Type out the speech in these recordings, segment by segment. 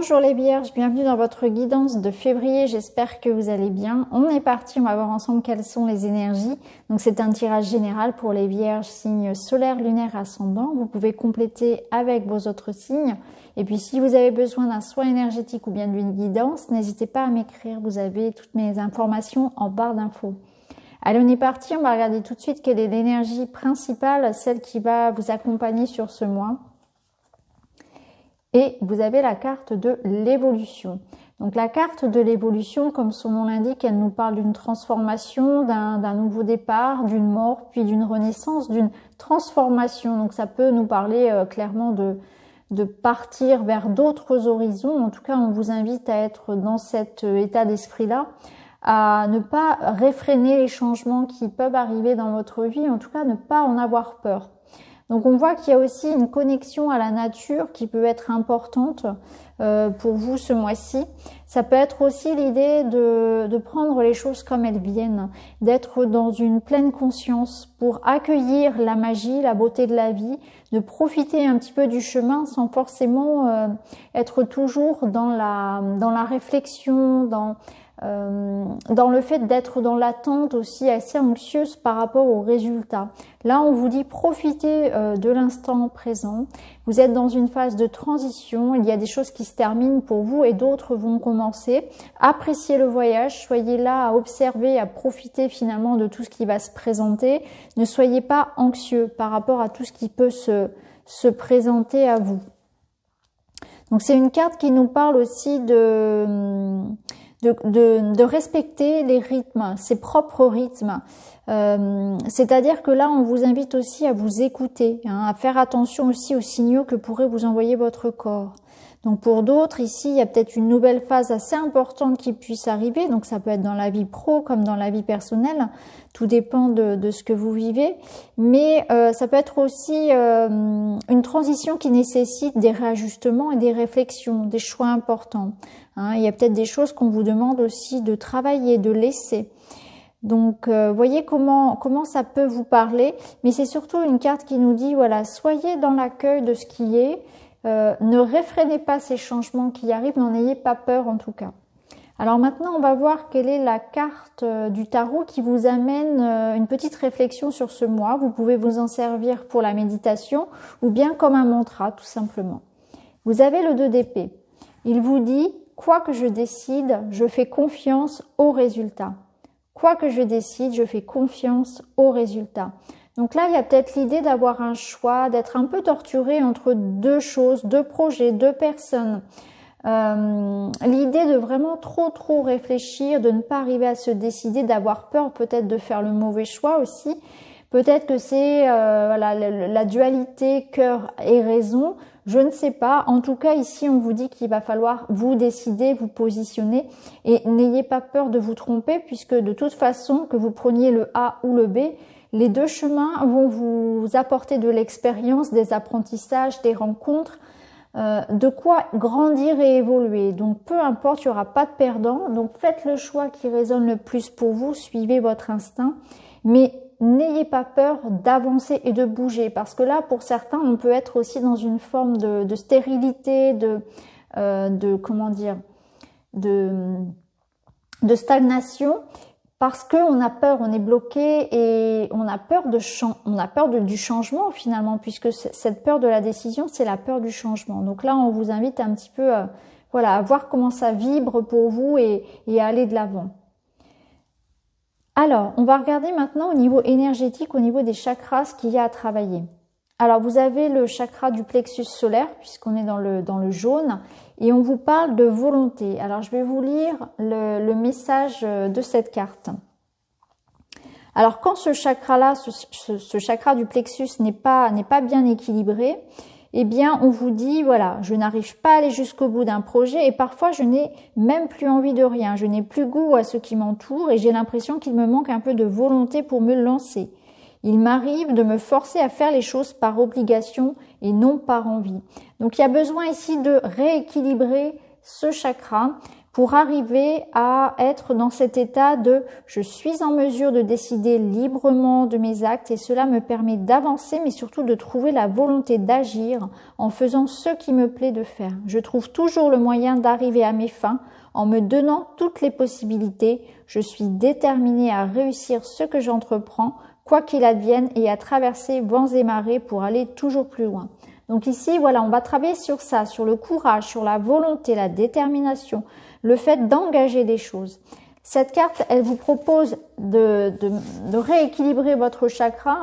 Bonjour les Vierges, bienvenue dans votre guidance de février, j'espère que vous allez bien. On est parti, on va voir ensemble quelles sont les énergies. Donc c'est un tirage général pour les Vierges, signes solaire, lunaire, ascendant. Vous pouvez compléter avec vos autres signes. Et puis si vous avez besoin d'un soin énergétique ou bien d'une guidance, n'hésitez pas à m'écrire, vous avez toutes mes informations en barre d'infos. Allez, on est parti, on va regarder tout de suite quelle est l'énergie principale, celle qui va vous accompagner sur ce mois. Et vous avez la carte de l'évolution. Donc la carte de l'évolution, comme son nom l'indique, elle nous parle d'une transformation, d'un nouveau départ, d'une mort, puis d'une renaissance, d'une transformation. Donc ça peut nous parler clairement de partir vers d'autres horizons. En tout cas, on vous invite à être dans cet état d'esprit-là, à ne pas réfréner les changements qui peuvent arriver dans votre vie, en tout cas ne pas en avoir peur. Donc on voit qu'il y a aussi une connexion à la nature qui peut être importante pour vous ce mois-ci. Ça peut être aussi l'idée de prendre les choses comme elles viennent, d'être dans une pleine conscience pour accueillir la magie, la beauté de la vie, de profiter un petit peu du chemin sans forcément être toujours dans la réflexion, dans le fait d'être dans l'attente aussi assez anxieuse par rapport aux résultats. Là, on vous dit profitez de l'instant présent. Vous êtes dans une phase de transition. Il y a des choses qui se terminent pour vous et d'autres vont commencer. Appréciez le voyage. Soyez là à observer, à profiter finalement de tout ce qui va se présenter. Ne soyez pas anxieux par rapport à tout ce qui peut se présenter à vous. Donc, c'est une carte qui nous parle aussi de respecter les rythmes, ses propres rythmes. C'est-à-dire que là, on vous invite aussi à vous écouter, à faire attention aussi aux signaux que pourrait vous envoyer votre corps. Donc pour d'autres, ici, il y a peut-être une nouvelle phase assez importante qui puisse arriver. Donc ça peut être dans la vie pro comme dans la vie personnelle. Tout dépend de ce que vous vivez. Mais ça peut être aussi une transition qui nécessite des réajustements et des réflexions, des choix importants. Il y a peut-être des choses qu'on vous demande aussi de travailler, de laisser. Donc, voyez comment ça peut vous parler. Mais c'est surtout une carte qui nous dit, voilà, soyez dans l'accueil de ce qui est. Ne réfrénez pas ces changements qui arrivent, n'en ayez pas peur en tout cas. Alors maintenant, on va voir quelle est la carte du tarot qui vous amène une petite réflexion sur ce mois. Vous pouvez vous en servir pour la méditation ou bien comme un mantra, tout simplement. Vous avez le 2 d'épée. Il vous dit, quoi que je décide, je fais confiance au résultat. Quoi que je décide, je fais confiance au résultat. Donc là, il y a peut-être l'idée d'avoir un choix, d'être un peu torturé entre deux choses, deux projets, deux personnes. L'idée de vraiment trop réfléchir, de ne pas arriver à se décider, d'avoir peur peut-être de faire le mauvais choix aussi. Peut-être que c'est voilà, la dualité cœur et raison, je ne sais pas. En tout cas, ici, on vous dit qu'il va falloir vous décider, vous positionner et n'ayez pas peur de vous tromper puisque de toute façon, que vous preniez le A ou le B, les deux chemins vont vous apporter de l'expérience, des apprentissages, des rencontres, de quoi grandir et évoluer. Donc peu importe, il n'y aura pas de perdant. Donc faites le choix qui résonne le plus pour vous, suivez votre instinct, mais n'ayez pas peur d'avancer et de bouger parce que là, pour certains, on peut être aussi dans une forme de stérilité, comment dire, de stagnation. Parce qu'on a peur, on est bloqué et on a peur du changement finalement, puisque cette peur de la décision, c'est la peur du changement. Donc là, on vous invite un petit peu voilà, à voir comment ça vibre pour vous et à aller de l'avant. Alors, on va regarder maintenant au niveau énergétique, au niveau des chakras, ce qu'il y a à travailler. Alors, vous avez le chakra du plexus solaire, puisqu'on est dans le jaune, et on vous parle de volonté. Alors, je vais vous lire le message de cette carte. Alors, quand ce chakra-là, ce chakra du plexus n'est pas bien équilibré, eh bien, on vous dit, voilà, je n'arrive pas à aller jusqu'au bout d'un projet et parfois, je n'ai même plus envie de rien. Je n'ai plus goût à ce qui m'entoure et j'ai l'impression qu'il me manque un peu de volonté pour me lancer. Il m'arrive de me forcer à faire les choses par obligation et non par envie. Donc, il y a besoin ici de rééquilibrer ce chakra pour arriver à être dans cet état de je suis en mesure de décider librement de mes actes et cela me permet d'avancer mais surtout de trouver la volonté d'agir en faisant ce qui me plaît de faire. Je trouve toujours le moyen d'arriver à mes fins en me donnant toutes les possibilités. Je suis déterminée à réussir ce que j'entreprends, quoi qu'il advienne, et à traverser vents et marées pour aller toujours plus loin. Donc ici, voilà, on va travailler sur ça, sur le courage, sur la volonté, la détermination, le fait d'engager des choses. Cette carte, elle vous propose de rééquilibrer votre chakra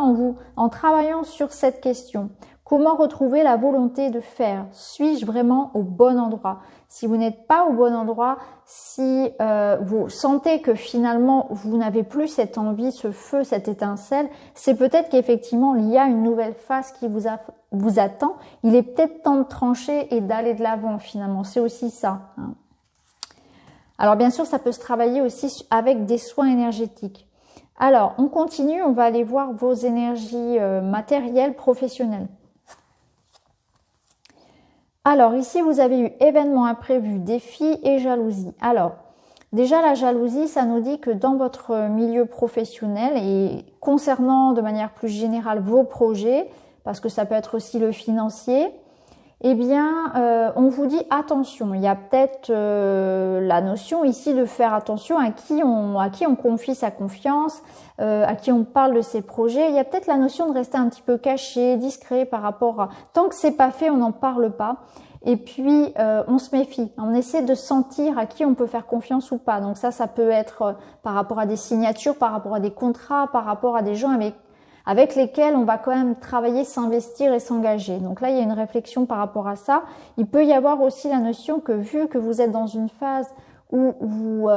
en travaillant sur cette question. Comment retrouver la volonté de faire? Suis-je vraiment au bon endroit? Si vous n'êtes pas au bon endroit, si vous sentez que finalement vous n'avez plus cette envie, ce feu, cette étincelle, c'est peut-être qu'effectivement il y a une nouvelle phase qui vous attend. Il est peut-être temps de trancher et d'aller de l'avant finalement. C'est aussi ça. Hein. Alors bien sûr, ça peut se travailler aussi avec des soins énergétiques. Alors, on continue, on va aller voir vos énergies matérielles, professionnelles. Alors ici, vous avez eu événements imprévus, défis et jalousie. Alors, déjà la jalousie, ça nous dit que dans votre milieu professionnel et concernant de manière plus générale vos projets, parce que ça peut être aussi le financier, eh bien, on vous dit attention. Il y a peut-être la notion ici de faire attention à qui on confie sa confiance, à qui on parle de ses projets. Il y a peut-être la notion de rester un petit peu caché, discret par rapport à... Tant que c'est pas fait, on n'en parle pas. Et puis, on se méfie. On essaie de sentir à qui on peut faire confiance ou pas. Donc ça peut être par rapport à des signatures, par rapport à des contrats, par rapport à des gens avec lesquels on va quand même travailler, s'investir et s'engager. Donc là, il y a une réflexion par rapport à ça. Il peut y avoir aussi la notion que vu que vous êtes dans une phase où vous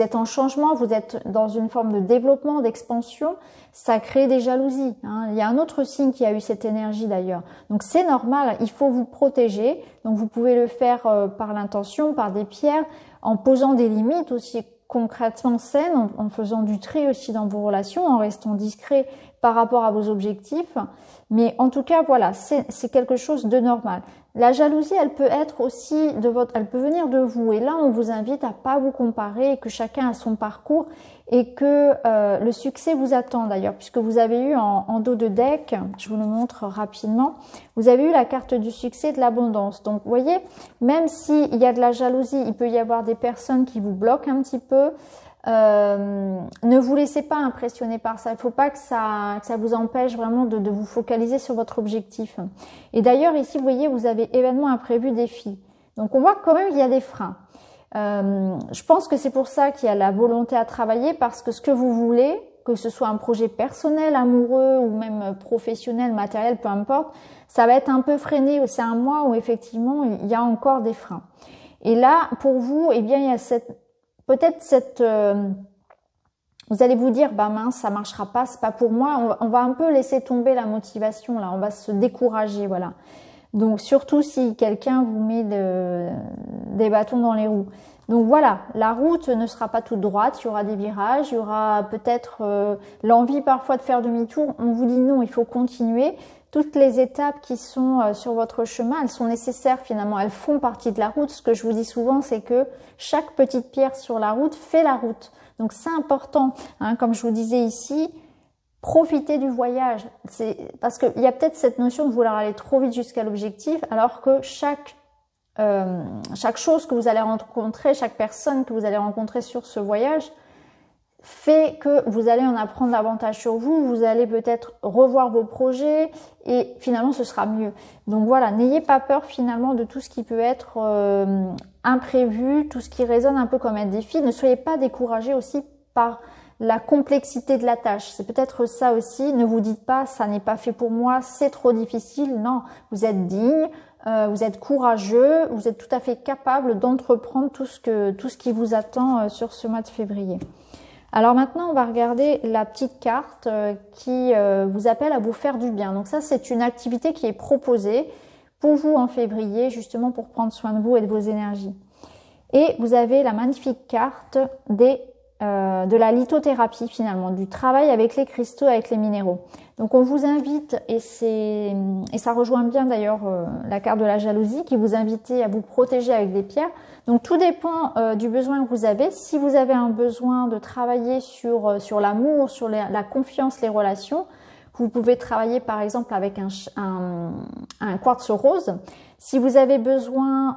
êtes en changement, vous êtes dans une forme de développement, d'expansion, ça crée des jalousies. Hein. Il y a un autre signe qui a eu cette énergie d'ailleurs. Donc c'est normal, il faut vous protéger. Donc vous pouvez le faire par l'intention, par des pierres, en posant des limites aussi concrètement saines, en faisant du tri aussi dans vos relations, en restant discret par rapport à vos objectifs. Mais en tout cas, voilà, c'est quelque chose de normal. La jalousie, elle peut être aussi elle peut venir de vous. Et là, on vous invite à pas vous comparer, que chacun a son parcours et que le succès vous attend d'ailleurs, puisque vous avez eu en dos de deck, je vous le montre rapidement, vous avez eu la carte du succès et de l'abondance. Donc, vous voyez, même s'il y a de la jalousie, il peut y avoir des personnes qui vous bloquent un petit peu. Ne vous laissez pas impressionner par ça. Il ne faut pas que ça vous empêche vraiment de vous focaliser sur votre objectif. Et d'ailleurs, ici, vous voyez, vous avez événements imprévus, défis. Donc, on voit quand même qu'il y a des freins. Je pense que c'est pour ça qu'il y a la volonté à travailler, parce que ce que vous voulez, que ce soit un projet personnel, amoureux ou même professionnel, matériel, peu importe, ça va être un peu freiné. C'est un mois où effectivement, il y a encore des freins. Et là, pour vous, eh bien, il y a vous allez vous dire, bah mince, ça marchera pas, c'est pas pour moi. On va un peu laisser tomber la motivation là, on va se décourager, voilà. Donc surtout si quelqu'un vous met des bâtons dans les roues. Donc voilà, la route ne sera pas toute droite, il y aura des virages, il y aura peut-être l'envie parfois de faire demi-tour. On vous dit non, il faut continuer. Toutes les étapes qui sont sur votre chemin, elles sont nécessaires finalement, elles font partie de la route. Ce que je vous dis souvent, c'est que chaque petite pierre sur la route fait la route. Donc c'est important, hein, comme je vous disais ici, profitez du voyage. Parce qu'il y a peut-être cette notion de vouloir aller trop vite jusqu'à l'objectif, alors que chaque chose que vous allez rencontrer, chaque personne que vous allez rencontrer sur ce voyage, fait que vous allez en apprendre davantage sur vous, vous allez peut-être revoir vos projets et finalement ce sera mieux. Donc voilà, n'ayez pas peur finalement de tout ce qui peut être imprévu, tout ce qui résonne un peu comme un défi. Ne soyez pas découragés aussi par la complexité de la tâche. C'est peut-être ça aussi, ne vous dites pas ça n'est pas fait pour moi, c'est trop difficile. Non, vous êtes digne, vous êtes courageux, vous êtes tout à fait capable d'entreprendre tout ce qui vous attend sur ce mois de février. Alors maintenant, on va regarder la petite carte qui vous appelle à vous faire du bien. Donc ça, c'est une activité qui est proposée pour vous en février, justement pour prendre soin de vous et de vos énergies. Et vous avez la magnifique carte des de la lithothérapie finalement, du travail avec les cristaux, avec les minéraux. Donc on vous invite, et ça rejoint bien d'ailleurs la carte de la jalousie, qui vous invite à vous protéger avec des pierres. Donc tout dépend du besoin que vous avez. Si vous avez un besoin de travailler sur l'amour, sur la confiance, les relations, vous pouvez travailler par exemple avec un quartz rose. Si vous avez besoin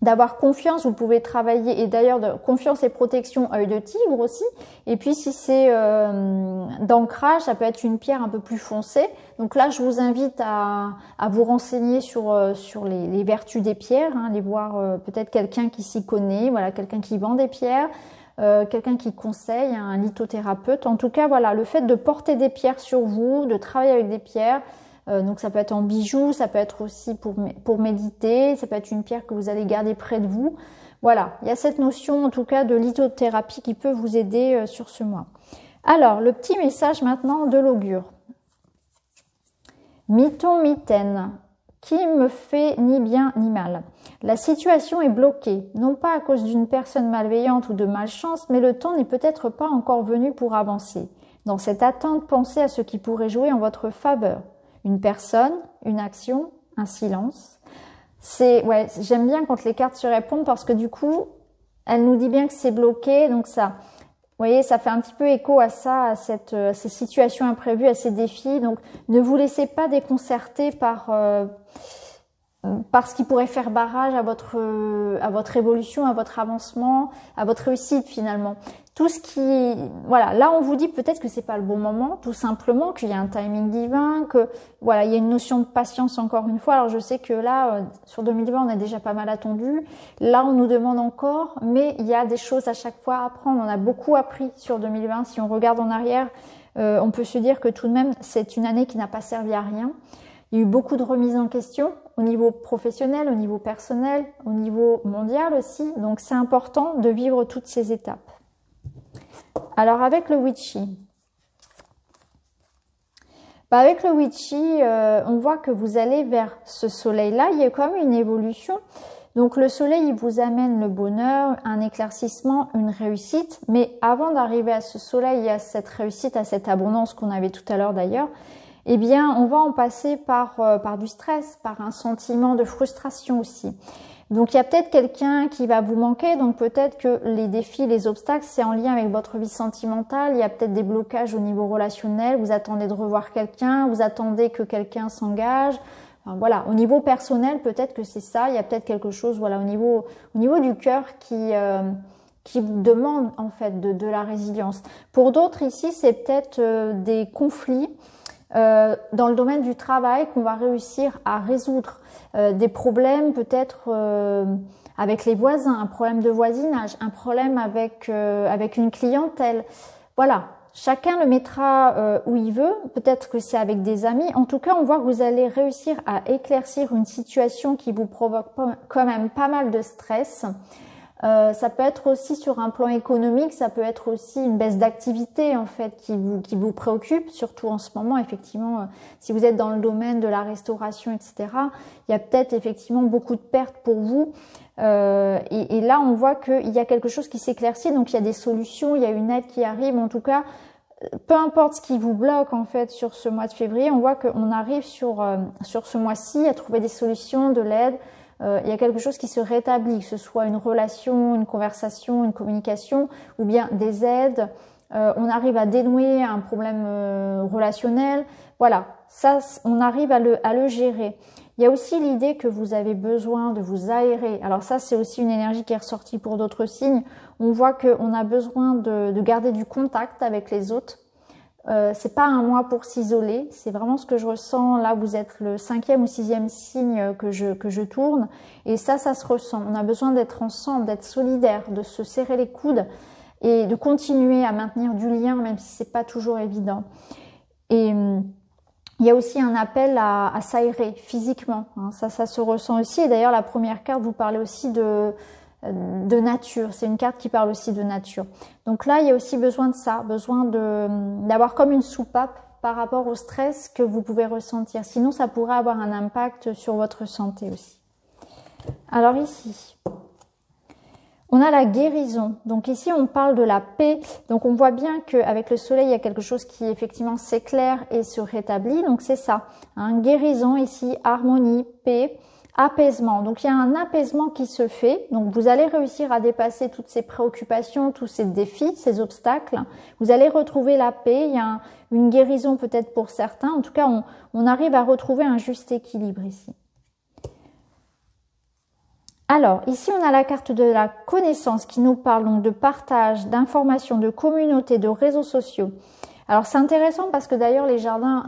d'avoir confiance, vous pouvez travailler, et d'ailleurs de confiance et protection, œil de tigre aussi. Et puis si c'est d'ancrage, ça peut être une pierre un peu plus foncée. Donc là, je vous invite à vous renseigner sur les vertus des pierres, hein, aller voir peut-être quelqu'un qui s'y connaît, voilà, quelqu'un qui vend des pierres, quelqu'un qui conseille, un lithothérapeute. En tout cas, voilà, le fait de porter des pierres sur vous, de travailler avec des pierres, donc ça peut être en bijoux, ça peut être aussi pour méditer, ça peut être une pierre que vous allez garder près de vous. Voilà, il y a cette notion en tout cas de lithothérapie qui peut vous aider sur ce mois. Alors, le petit message maintenant de l'augure. Miton, mitaine, qui me fait ni bien ni mal. La situation est bloquée, non pas à cause d'une personne malveillante ou de malchance, mais le temps n'est peut-être pas encore venu pour avancer. Dans cette attente, pensez à ce qui pourrait jouer en votre faveur. Une personne, une action, un silence. Ouais, j'aime bien quand les cartes se répondent parce que du coup, elle nous dit bien que c'est bloqué. Donc ça, vous voyez, ça fait un petit peu écho à ça, à ces situations imprévues, à ces défis. Donc ne vous laissez pas déconcerter par ce qui pourrait faire barrage à votre évolution, à votre avancement, à votre réussite finalement. Tout ce qui, voilà, là on vous dit peut-être que c'est pas le bon moment, tout simplement, qu'il y a un timing divin, que voilà, il y a une notion de patience encore une fois. Alors je sais que là, sur 2020, on a déjà pas mal attendu. Là, on nous demande encore, mais il y a des choses à chaque fois à apprendre. On a beaucoup appris sur 2020. Si on regarde en arrière, on peut se dire que tout de même, c'est une année qui n'a pas servi à rien. Il y a eu beaucoup de remises en question au niveau professionnel, au niveau personnel, au niveau mondial aussi. Donc c'est important de vivre toutes ces étapes. Alors avec le Witchy, avec le Witchy, on voit que vous allez vers ce soleil-là. Il y a comme une évolution. Donc le soleil, il vous amène le bonheur, un éclaircissement, une réussite. Mais avant d'arriver à ce soleil et à cette réussite, à cette abondance qu'on avait tout à l'heure d'ailleurs, eh bien, on va en passer par du stress, par un sentiment de frustration aussi. Donc, il y a peut-être quelqu'un qui va vous manquer. Donc, peut-être que les défis, les obstacles, c'est en lien avec votre vie sentimentale. Il y a peut-être des blocages au niveau relationnel. Vous attendez de revoir quelqu'un. Vous attendez que quelqu'un s'engage. Enfin, voilà. Au niveau personnel, peut-être que c'est ça. Il y a peut-être quelque chose, voilà, au niveau du cœur qui vous demande, en fait, de la résilience. Pour d'autres, ici, c'est peut-être des conflits dans le domaine du travail qu'on va réussir à résoudre, des problèmes peut-être avec les voisins, un problème de voisinage, un problème avec une clientèle. Voilà, chacun le mettra où il veut, peut-être que c'est avec des amis. En tout cas, on voit que vous allez réussir à éclaircir une situation qui vous provoque quand même pas mal de stress. Ça peut être aussi sur un plan économique, ça peut être aussi une baisse d'activité en fait qui vous préoccupe, surtout en ce moment. Effectivement, si vous êtes dans le domaine de la restauration, etc., il y a peut-être effectivement beaucoup de pertes pour vous. Et là, on voit qu'il y a quelque chose qui s'éclaircit, donc il y a des solutions, il y a une aide qui arrive. En tout cas, peu importe ce qui vous bloque en fait sur ce mois de février, on voit qu'on arrive sur ce mois-ci à trouver des solutions, de l'aide. Il y a quelque chose qui se rétablit, que ce soit une relation, une conversation, une communication, ou bien des aides. On arrive à dénouer un problème relationnel. Voilà, ça, on arrive à le gérer. Il y a aussi l'idée que vous avez besoin de vous aérer. Alors ça, c'est aussi une énergie qui est ressortie pour d'autres signes. On voit qu'on a besoin de garder du contact avec les autres. C'est pas un mois pour s'isoler, c'est vraiment ce que je ressens. Là, vous êtes le 5e ou 6e signe que je tourne, et ça se ressent. On a besoin d'être ensemble, d'être solidaires, de se serrer les coudes et de continuer à maintenir du lien, même si c'est pas toujours évident. Et il y a aussi un appel à s'aérer physiquement, hein. Ça se ressent aussi. Et d'ailleurs, la première carte vous parlait aussi de nature, c'est une carte qui parle aussi de nature. Donc là, il y a aussi besoin de ça, besoin d'avoir comme une soupape par rapport au stress que vous pouvez ressentir. Sinon, ça pourrait avoir un impact sur votre santé aussi. Alors ici, On a la guérison. Donc ici, on parle de la paix. Donc on voit bien qu'avec le soleil, il y a quelque chose qui effectivement s'éclaire et se rétablit. Donc c'est ça. Hein, guérison ici, harmonie, paix, apaisement. Donc il y a un apaisement qui se fait. Donc vous allez réussir à dépasser toutes ces préoccupations, tous ces défis, ces obstacles. Vous allez retrouver la paix. Il y a une guérison peut-être pour certains. En tout cas, on arrive à retrouver un juste équilibre ici. Alors, ici, on a la carte de la connaissance qui nous parle donc de partage, d'informations, de communauté, de réseaux sociaux. Alors, c'est intéressant parce que d'ailleurs, les jardins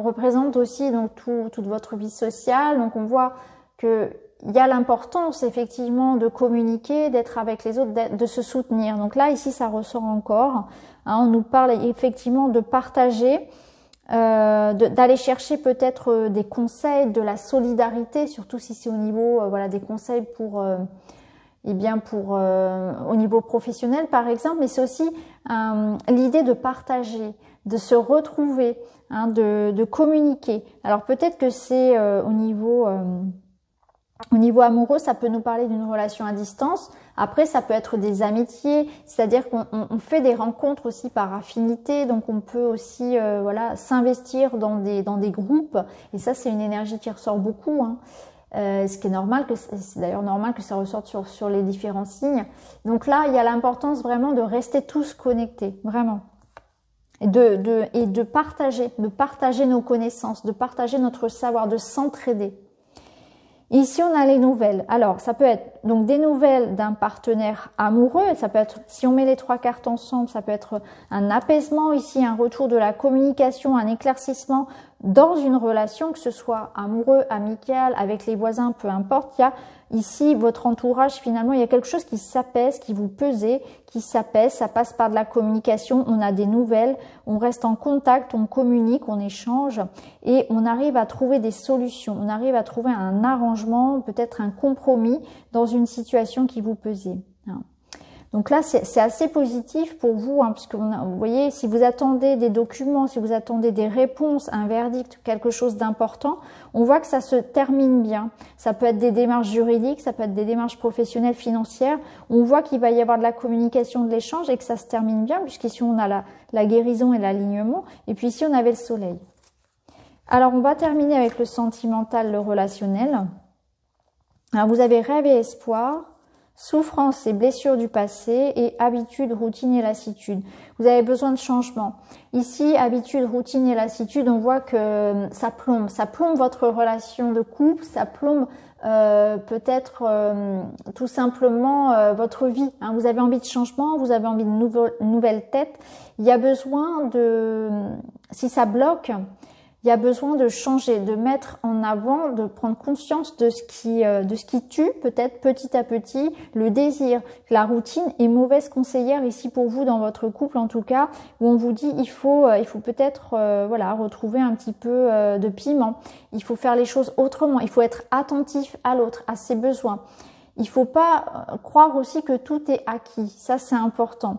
représentent aussi donc toute votre vie sociale. Donc, on voit qu'il y a l'importance effectivement de communiquer, d'être avec les autres, de se soutenir. Donc là, ici, ça ressort encore. Hein, on nous parle effectivement de partager, d'aller chercher peut-être des conseils, de la solidarité, surtout si c'est au niveau voilà des conseils pour au niveau professionnel par exemple, mais c'est aussi l'idée de partager, de se retrouver, hein, de communiquer. Alors peut-être que c'est au niveau amoureux, ça peut nous parler d'une relation à distance. Après, ça peut être des amitiés, c'est-à-dire qu'on fait des rencontres aussi par affinité, donc on peut aussi voilà s'investir dans des groupes. Et ça, c'est une énergie qui ressort beaucoup, hein. Ce qui est normal, c'est d'ailleurs normal que ça ressorte sur les différents signes. Donc là, il y a l'importance vraiment de rester tous connectés, vraiment. Et de partager nos connaissances, de partager notre savoir, de s'entraider. Ici, on a les nouvelles. Alors, ça peut être donc des nouvelles d'un partenaire amoureux. Ça peut être, si on met les trois cartes ensemble, ça peut être un apaisement ici, un retour de la communication, un éclaircissement dans une relation, que ce soit amoureux, amical, avec les voisins, peu importe. Il y a ici votre entourage, finalement, il y a quelque chose qui s'apaise, qui vous pesait, qui s'apaise. Ça passe par de la communication. On a des nouvelles, on reste en contact, on communique, on échange et on arrive à trouver des solutions. On arrive à trouver un arrangement, peut-être un compromis dans une situation qui vous pesait. Donc là, c'est assez positif pour vous, hein, puisque vous voyez, si vous attendez des documents, si vous attendez des réponses, un verdict, quelque chose d'important, on voit que ça se termine bien. Ça peut être des démarches juridiques, ça peut être des démarches professionnelles, financières. On voit qu'il va y avoir de la communication, de l'échange et que ça se termine bien, puisqu'ici on a la guérison et l'alignement. Et puis ici, on avait le soleil. Alors, on va terminer avec le sentimental, le relationnel. Alors, vous avez rêve et espoir, souffrance et blessures du passé et habitude, routine et lassitude. Vous avez besoin de changement. Ici, habitude, routine et lassitude, on voit que ça plombe votre relation de couple, ça plombe peut-être tout simplement votre vie. Hein. Vous avez envie de changement, vous avez envie de nouvelles têtes. Il y a besoin de, si ça bloque, il y a besoin de changer, de mettre en avant, de prendre conscience de ce qui tue peut-être petit à petit le désir. La routine est mauvaise conseillère ici pour vous dans votre couple en tout cas, où on vous dit il faut peut-être voilà retrouver un petit peu de piment. Il faut faire les choses autrement. Il faut être attentif à l'autre, à ses besoins. Il faut pas croire aussi que tout est acquis. Ça c'est important.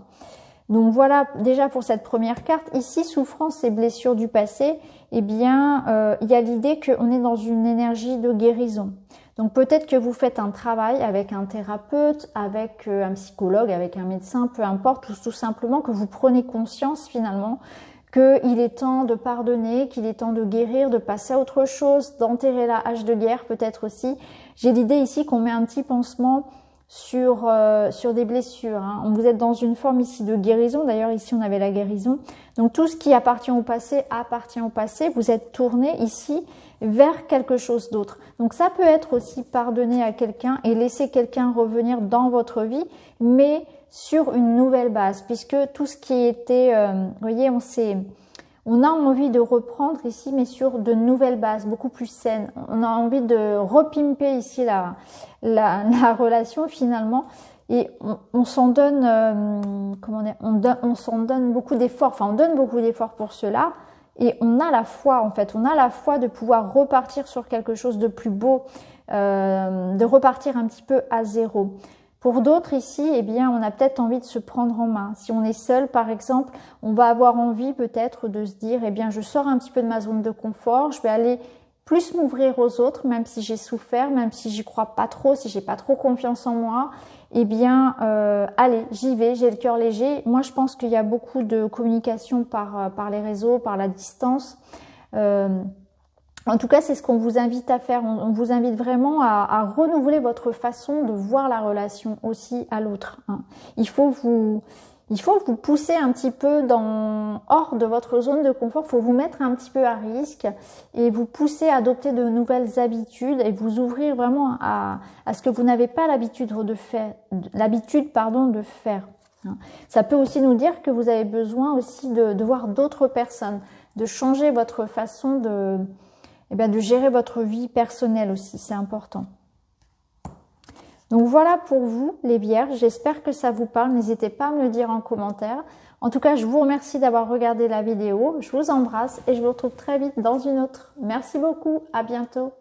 Donc voilà déjà pour cette première carte. Ici, souffrance et blessures du passé, eh bien, il y a l'idée qu'on est dans une énergie de guérison. Donc peut-être que vous faites un travail avec un thérapeute, avec un psychologue, avec un médecin, peu importe, ou tout simplement que vous prenez conscience finalement qu'il est temps de pardonner, qu'il est temps de guérir, de passer à autre chose, d'enterrer la hache de guerre peut-être aussi. J'ai l'idée ici qu'on met un petit pansement sur des blessures. Hein. Vous êtes dans une forme ici de guérison. D'ailleurs, ici, on avait la guérison. Donc, tout ce qui appartient au passé appartient au passé. Vous êtes tourné ici vers quelque chose d'autre. Donc, ça peut être aussi pardonner à quelqu'un et laisser quelqu'un revenir dans votre vie, mais sur une nouvelle base, puisque tout ce qui était, vous voyez, on a envie de reprendre ici, mais sur de nouvelles bases, beaucoup plus saines. On a envie de repimper ici la relation finalement. Et on s'en donne, comment dire, on s'en donne beaucoup d'efforts. Enfin, on donne beaucoup d'efforts pour cela. Et on a la foi, en fait. On a la foi de pouvoir repartir sur quelque chose de plus beau, de repartir un petit peu à zéro. Pour d'autres ici, eh bien, on a peut-être envie de se prendre en main. Si on est seul, par exemple, on va avoir envie peut-être de se dire, eh bien, je sors un petit peu de ma zone de confort, je vais aller plus m'ouvrir aux autres, même si j'ai souffert, même si j'y crois pas trop, si j'ai pas trop confiance en moi. eh bien, allez, j'y vais, j'ai le cœur léger. Moi, je pense qu'il y a beaucoup de communication par les réseaux, par la distance. En tout cas, c'est ce qu'on vous invite à faire. On vous invite vraiment à renouveler votre façon de voir la relation aussi à l'autre. Hein. Il faut vous pousser un petit peu hors de votre zone de confort. Il faut vous mettre un petit peu à risque et vous pousser à adopter de nouvelles habitudes et vous ouvrir vraiment à ce que vous n'avez pas l'habitude de faire. Hein. Ça peut aussi nous dire que vous avez besoin aussi de voir d'autres personnes, de changer votre façon de gérer votre vie personnelle aussi, c'est important. Donc voilà pour vous les Vierges, j'espère que ça vous parle, n'hésitez pas à me le dire en commentaire. En tout cas, je vous remercie d'avoir regardé la vidéo, je vous embrasse et je vous retrouve très vite dans une autre. Merci beaucoup, à bientôt.